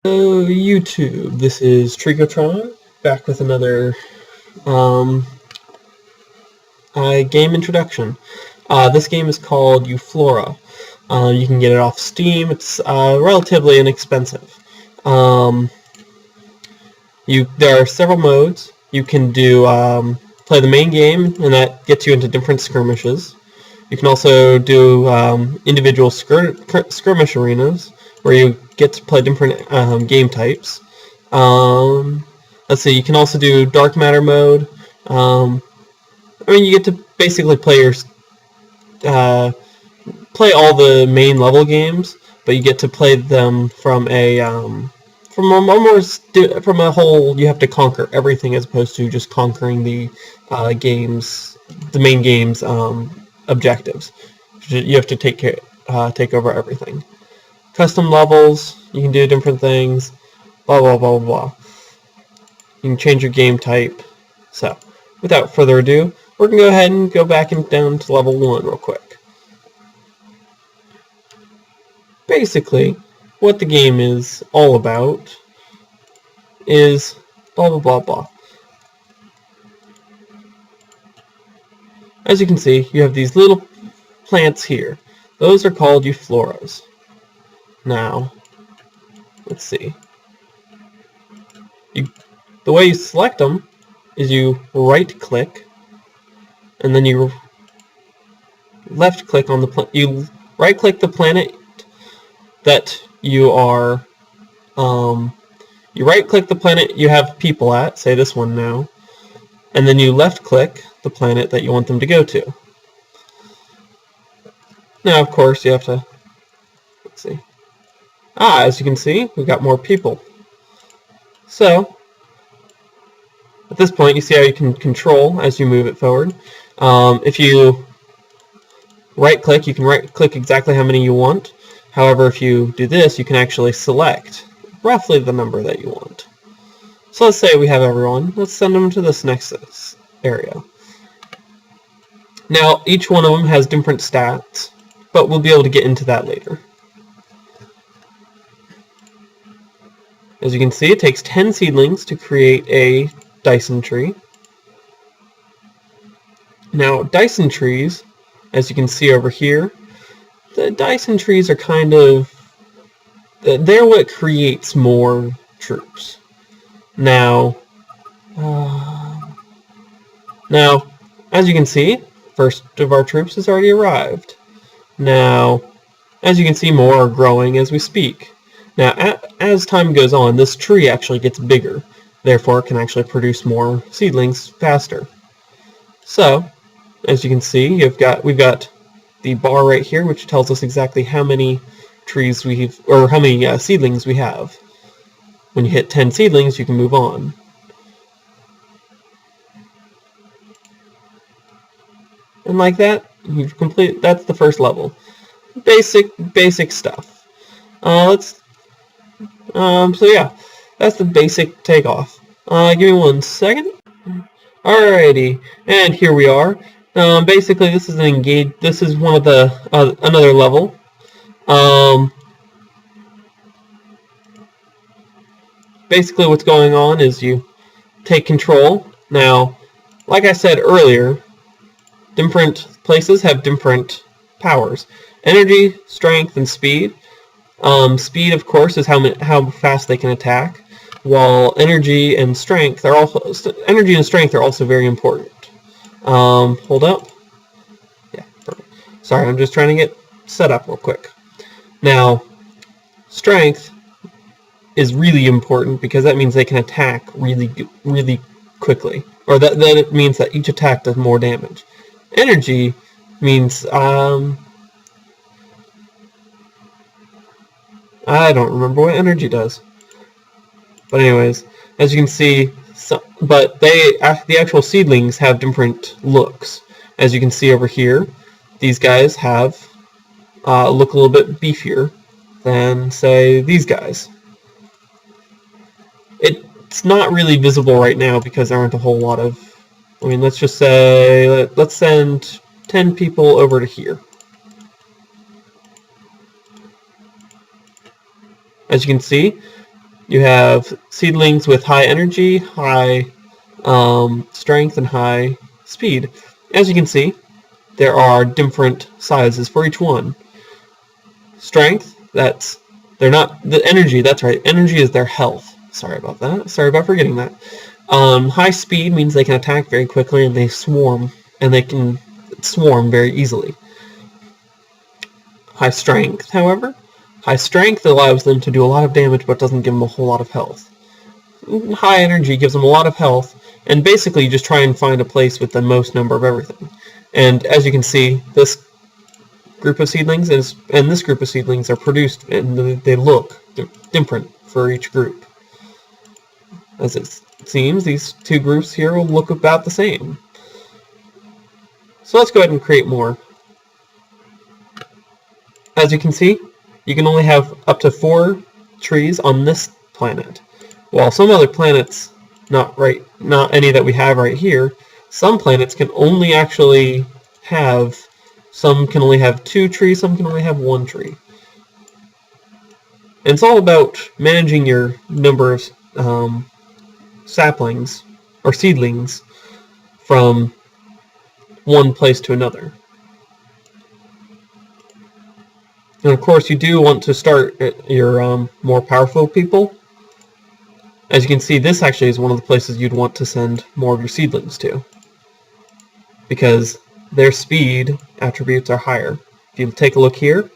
Hello YouTube, this is Tricotron, back with another game introduction. This game is called Eufloria. You can get it off Steam. It's relatively inexpensive. There are several modes. You can do play the main game, and that gets you into different skirmishes. You can also do individual skirmish arenas, where you get to play different game types. Let's see, you can also do dark matter mode. You get to basically play all the main level games, but you get to play them from a whole. You have to conquer everything as opposed to just conquering the main game's objectives. You have to take over everything. Custom levels, you can do different things, blah blah blah blah. You can change your game type. So, without further ado, we're going to go ahead and go back and down to level 1 real quick. Basically, what the game is all about is blah blah blah blah. As you can see, you have these little plants here. Those are called Euflorias. Now, let's see. The way you select them is you right-click, and then you left-click on the you right-click the planet that you are. You right-click the planet you have people at, say this one now, and then you left-click the planet that you want them to go to. Now, of course, you have to. Let's see. As you can see, we've got more people. So, at this point, you see how you can control as you move it forward. If you right-click, you can right-click exactly how many you want. However, if you do this, you can actually select roughly the number that you want. So let's say we have everyone. Let's send them to this next area. Now, each one of them has different stats, but we'll be able to get into that later. As you can see, it takes 10 seedlings to create a Dyson tree. Now, Dyson trees, as you can see over here, the Dyson trees are kind of, they're what creates more troops. Now, as you can see, first of our troops has already arrived. Now, as you can see, more are growing as we speak. Now, as time goes on, this tree actually gets bigger. Therefore, it can actually produce more seedlings faster. So, as you can see, we've got the bar right here, which tells us exactly how many trees how many seedlings we have. When you hit 10 seedlings, you can move on. And like that, that's the first level. Basic stuff. So yeah, that's the basic takeoff. Give me 1 second. Alrighty, and here we are. Basically, this is This is one of the another level. Basically, what's going on is you take control. Now, like I said earlier, different places have different powers: energy, strength, and speed. Speed, of course, is how fast they can attack, while energy and strength are also very important. Hold up. Yeah, perfect. Sorry, I'm just trying to get set up real quick. Now, strength is really important because that means they can attack really quickly, or that it means that each attack does more damage. Energy means I don't remember what energy does. But anyways, as you can see, the actual seedlings have different looks. As you can see over here, these guys look a little bit beefier than, say, these guys. It's not really visible right now because there aren't a whole lot of. Let's just say let's send 10 people over to here. As you can see, You have seedlings with high energy, high strength, and high speed. As you can see, there are different sizes for each one. Strength, they're not the energy. That's right. Energy is their health. Sorry about that. Sorry about forgetting that. High speed means they can attack very quickly and they can swarm very easily. High strength, however, high strength allows them to do a lot of damage but doesn't give them a whole lot of health. High energy gives them a lot of health, and basically you just try and find a place with the most number of everything. And as you can see, this group of seedlings and this group of seedlings are produced, and they look different for each group. As it seems, these two groups here will look about the same. So let's go ahead and create more. As you can see, you can only have up to 4 trees on this planet. While some other planets, not any that we have right here, some planets can only actually have, some can only have 2 trees, some can only have 1 tree. And it's all about managing your number of saplings or seedlings from one place to another. And of course, you do want to start at your more powerful people. As you can see, this actually is one of the places you'd want to send more of your seedlings to, because their speed attributes are higher. If you take a look here,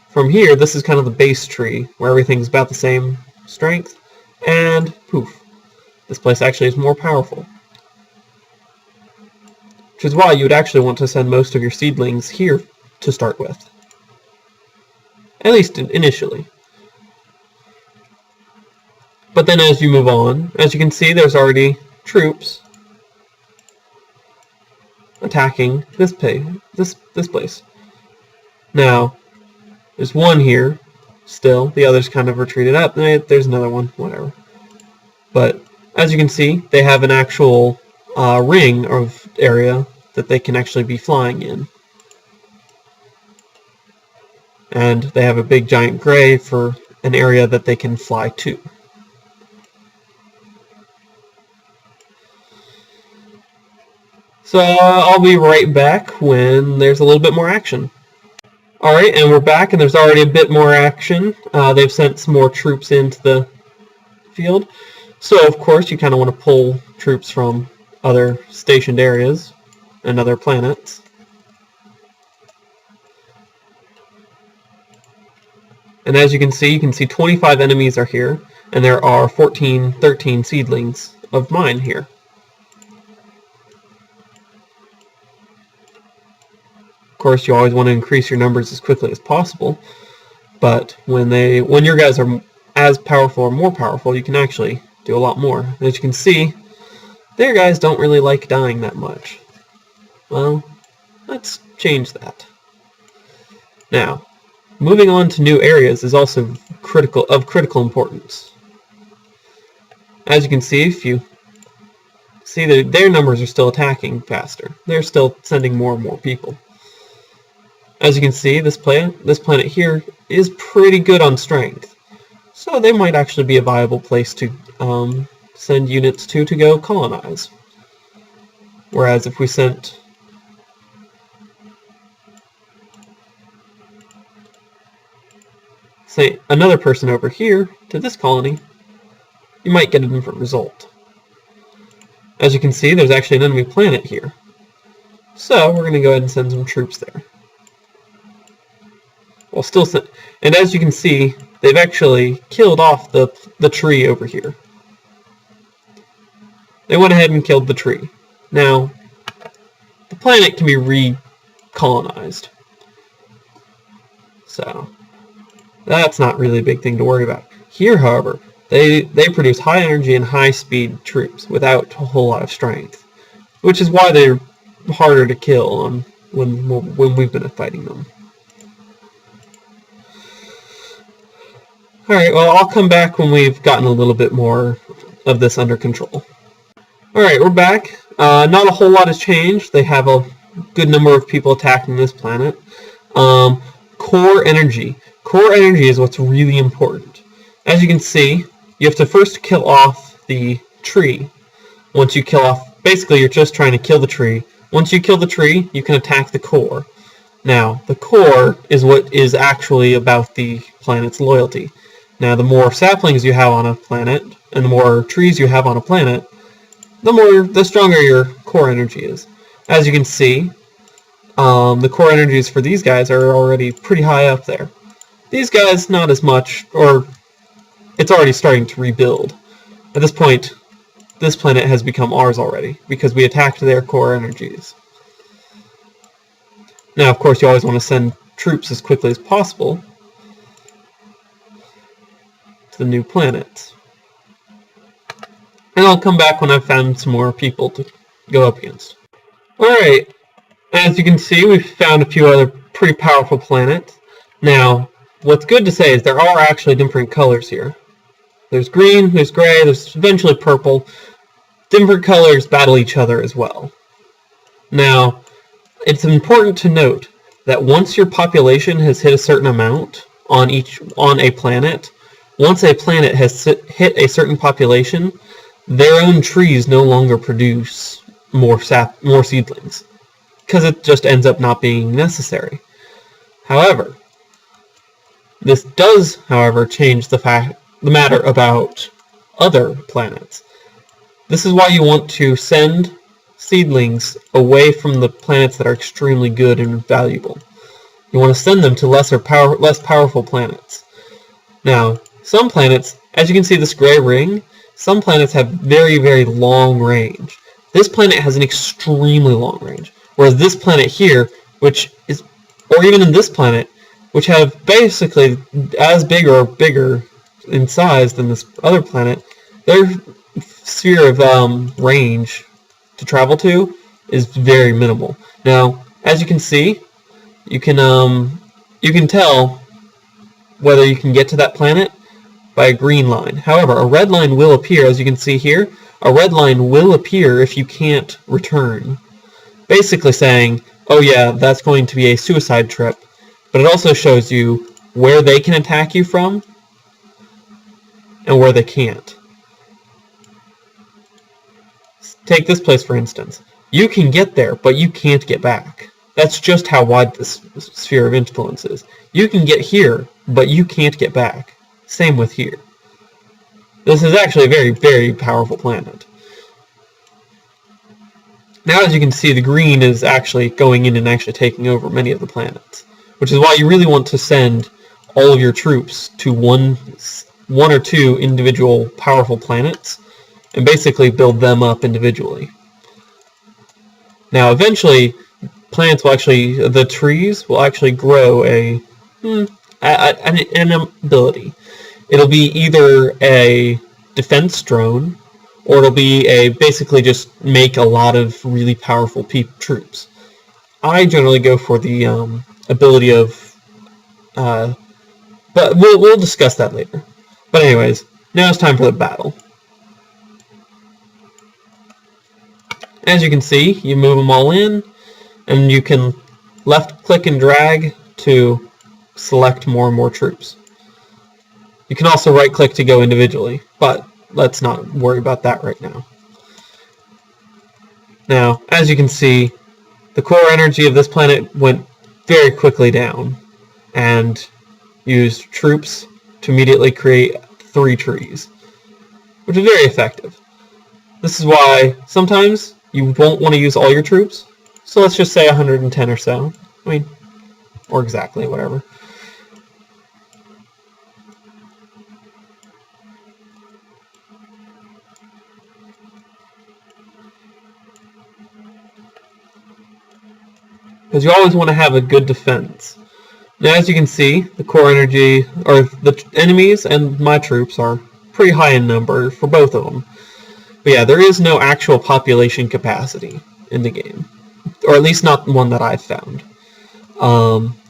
from here, this is kind of the base tree, where everything's about the same strength, and poof, this place actually is more powerful. Which is why you would actually want to send most of your seedlings here to start with. At least initially. But then as you move on, as you can see, there's already troops attacking this place. Now, there's one here still. The others kind of retreated up. There's another one, whatever. But as you can see, they have an actual ring of area that they can actually be flying in. And they have a big giant gray for an area that they can fly to. So I'll be right back when there's a little bit more action. Alright, and we're back, and there's already a bit more action. They've sent some more troops into the field. So of course you kind of want to pull troops from other stationed areas and other planets. And as you can see 25 enemies are here, and there are 13 seedlings of mine here. Of course, you always want to increase your numbers as quickly as possible, but when your guys are as powerful or more powerful, you can actually do a lot more. And as you can see, their guys don't really like dying that much. Well, let's change that. Now, moving on to new areas is also of critical importance. As you can see, if you see that their numbers are still attacking faster, they're still sending more and more people. As you can see, this planet here is pretty good on strength, so they might actually be a viable place to send units to go colonize. Whereas if we sent say another person over here to this colony, you might get a different result. As you can see, there's actually an enemy planet here. So we're going to go ahead and send some troops there. And as you can see, they've actually killed off the tree over here. They went ahead and killed the tree. Now, the planet can be re-colonized. So that's not really a big thing to worry about. Here, however, they produce high energy and high speed troops without a whole lot of strength, which is why they're harder to kill when we've been fighting them. Alright, well, I'll come back when we've gotten a little bit more of this under control. Alright, we're back. Not a whole lot has changed. They have a good number of people attacking this planet. Core energy. Core energy is what's really important. As you can see, you have to first kill off the tree. Once you kill off, basically you're just trying to kill the tree. Once you kill the tree, you can attack the core. Now, the core is what is actually about the planet's loyalty. Now, the more saplings you have on a planet, and the more trees you have on a planet, the stronger your core energy is. As you can see, the core energies for these guys are already pretty high up there. These guys, not as much, or it's already starting to rebuild. At this point, this planet has become ours already, because we attacked their core energies. Now, of course, you always want to send troops as quickly as possible to the new planets. And I'll come back when I've found some more people to go up against. Alright, as you can see, we've found a few other pretty powerful planets. Now, what's good to say is there are actually different colors here. There's green, there's gray, there's eventually purple. Different colors battle each other as well. Now, it's important to note that once your population has hit a certain amount on a planet, once a planet has hit a certain population, their own trees no longer produce more seedlings, because it just ends up not being necessary. However, this does, however, change the matter about other planets. This is why you want to send seedlings away from the planets that are extremely good and valuable. You want to send them to less powerful planets. Now, some planets, as you can see this gray ring, some planets have very, very long range. This planet has an extremely long range, whereas this planet here, or even in this planet, which have basically as big or bigger in size than this other planet, their sphere of range to travel to is very minimal. Now, as you can see, you can tell whether you can get to that planet by a green line. However, a red line will appear, as you can see here. A red line will appear if you can't return. Basically saying, oh yeah, that's going to be a suicide trip. But it also shows you where they can attack you from and where they can't. Take this place for instance. You can get there, but you can't get back. That's just how wide this sphere of influence is. You can get here, but you can't get back. Same with here. This is actually a very, very powerful planet. Now, as you can see, the green is actually going in and actually taking over many of the planets, which is why you really want to send all of your troops to one or two individual powerful planets and basically build them up individually. Now, eventually, the trees will actually grow an ability. It'll be either a defense drone, or it'll be basically just make a lot of really powerful troops. I generally go for the ability of, but we'll discuss that later. But anyways, now it's time for the battle. As you can see, you move them all in, and you can left click and drag to select more and more troops. You can also right click to go individually, but let's not worry about that right now. Now, as you can see, the core energy of this planet went very quickly down and used troops to immediately create 3 trees, which is very effective. This is why sometimes you won't want to use all your troops, so let's just say 110 or so. Or exactly, whatever. Because you always want to have a good defense. Now, as you can see, the core energy, or the enemies and my troops are pretty high in number for both of them. But yeah, there is no actual population capacity in the game. Or at least not one that I've found.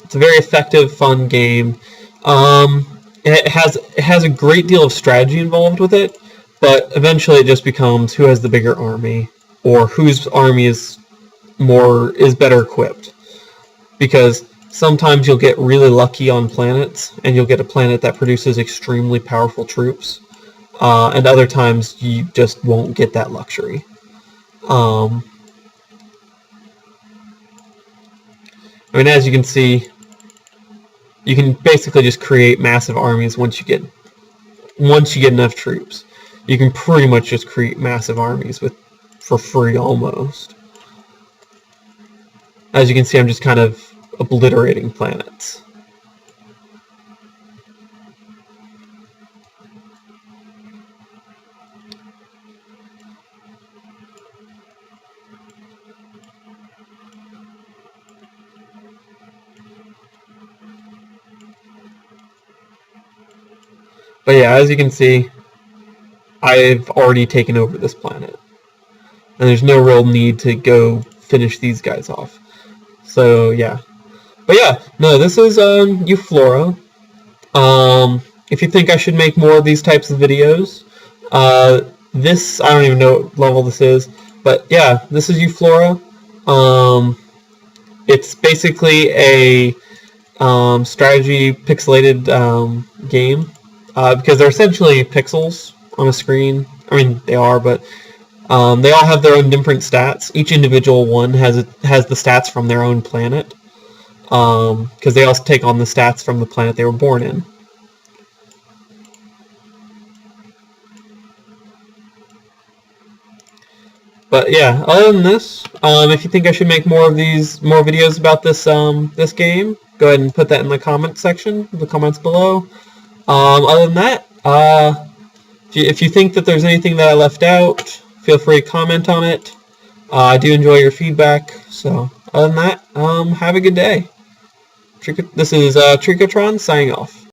It's a very effective, fun game. It has a great deal of strategy involved with it, but eventually it just becomes who has the bigger army, or whose army is better equipped. Because sometimes you'll get really lucky on planets, and you'll get a planet that produces extremely powerful troops. and other times you just won't get that luxury. I mean, as you can see, you can basically just create massive armies once you get enough troops. You can pretty much just create massive armies for free almost. As you can see, I'm just kind of obliterating planets. But yeah, as you can see, I've already taken over this planet. And there's no real need to go finish these guys off. So yeah. But yeah, no, this is Eufloria. If you think I should make more of these types of videos, this, I don't even know what level this is, but yeah, this is Eufloria. It's basically a strategy pixelated game, because they're essentially pixels on a screen. I mean, they are, but they all have their own different stats. Each individual one has the stats from their own planet, because they also take on the stats from the planet they were born in. But yeah, other than this, if you think I should make more videos about this game, go ahead and put that in the comments section, the comments below. Other than that, if you think that there's anything that I left out, feel free to comment on it. I do enjoy your feedback. So other than that, have a good day. This is Tricotron signing off.